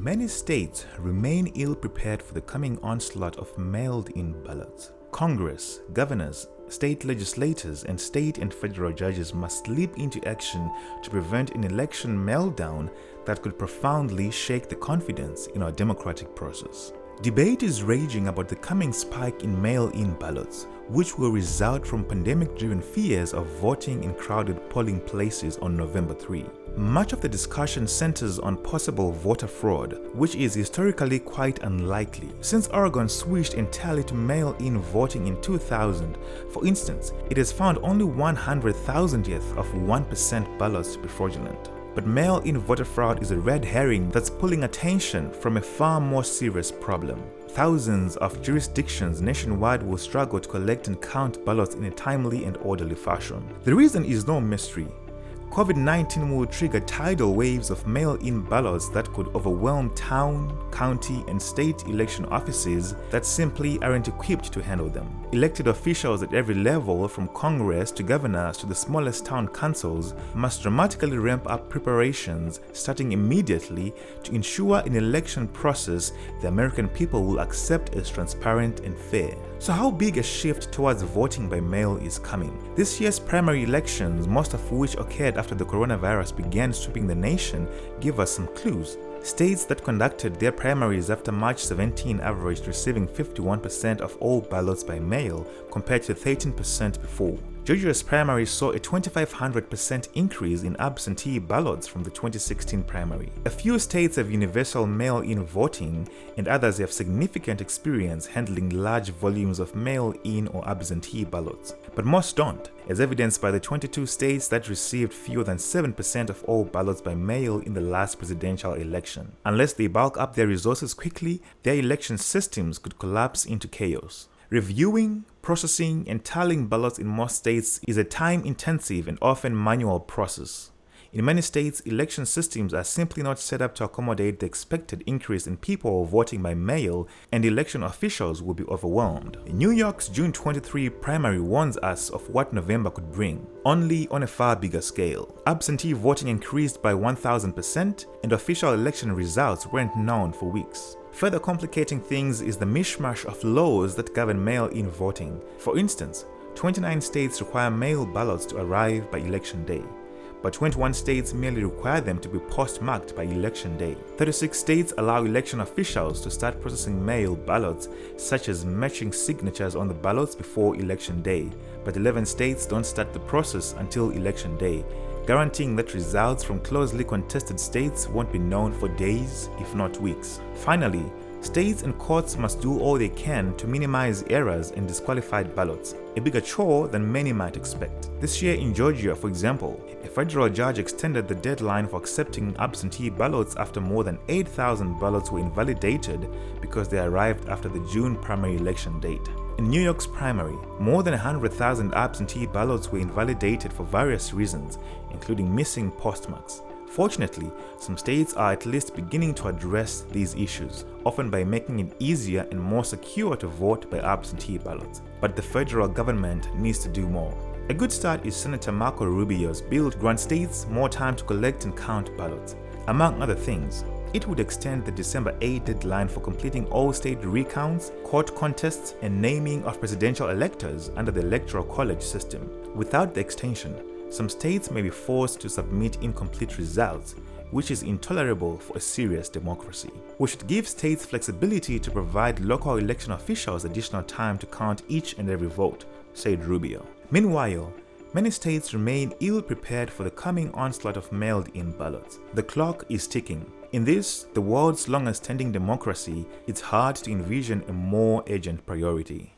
Many states remain ill-prepared for the coming onslaught of mailed-in ballots. Congress, governors, state legislators, and state and federal judges must leap into action to prevent an election meltdown that could profoundly shake the confidence in our democratic process. Debate is raging about the coming spike in mail-in ballots, which will result from pandemic-driven fears of voting in crowded polling places on November 3. Much of the discussion centers on possible voter fraud, which is historically quite unlikely, since Oregon switched entirely to mail-in voting in 2000. For instance, it has found only 100,000th of 1% ballots to be fraudulent. But mail-in voter fraud is a red herring that's pulling attention from a far more serious problem. Thousands of jurisdictions nationwide will struggle to collect and count ballots in a timely and orderly fashion. The reason is no mystery. COVID-19 will trigger tidal waves of mail-in ballots that could overwhelm town, county, and state election offices that simply aren't equipped to handle them. Elected officials at every level, from Congress to governors to the smallest town councils, must dramatically ramp up preparations starting immediately to ensure an election process the American people will accept as transparent and fair. So how big a shift towards voting by mail is coming? This year's primary elections, most of which occurred after the coronavirus began sweeping the nation, give us some clues. States that conducted their primaries after March 17 averaged receiving 51% of all ballots by mail compared to 13% before. Georgia's primary saw a 2,500% increase in absentee ballots from the 2016 primary. A few states have universal mail-in voting, and others have significant experience handling large volumes of mail-in or absentee ballots. But most don't, as evidenced by the 22 states that received fewer than 7% of all ballots by mail in the last presidential election. Unless they bulk up their resources quickly, their election systems could collapse into chaos. Reviewing, processing, and tallying ballots in most states is a time-intensive and often manual process. In many states, election systems are simply not set up to accommodate the expected increase in people voting by mail, and election officials will be overwhelmed. New York's June 23 primary warns us of what November could bring, only on a far bigger scale. Absentee voting increased by 1,000%, and official election results weren't known for weeks. Further complicating things is the mishmash of laws that govern mail-in voting. For instance, 29 states require mail ballots to arrive by election day, but 21 states merely require them to be postmarked by election day. 36 states allow election officials to start processing mail ballots, such as matching signatures on the ballots before election day, but 11 states don't start the process until election day, guaranteeing that results from closely contested states won't be known for days, if not weeks. Finally, states and courts must do all they can to minimize errors and disqualified ballots, a bigger chore than many might expect. This year in Georgia, for example, a federal judge extended the deadline for accepting absentee ballots after more than 8,000 ballots were invalidated because they arrived after the June primary election date. In New York's primary, more than 100,000 absentee ballots were invalidated for various reasons, including missing postmarks. Fortunately, some states are at least beginning to address these issues, often by making it easier and more secure to vote by absentee ballots. But the federal government needs to do more. A good start is Senator Marco Rubio's bill to grant states more time to collect and count ballots. Among other things, it would extend the December 8 deadline for completing all state recounts, court contests, and naming of presidential electors under the Electoral College system. Without the extension, some states may be forced to submit incomplete results, which is intolerable for a serious democracy. We should give states flexibility to provide local election officials additional time to count each and every vote, said Rubio. Meanwhile, many states remain ill-prepared for the coming onslaught of mailed-in ballots. The clock is ticking. In this, the world's longest-standing democracy, it's hard to envision a more urgent priority.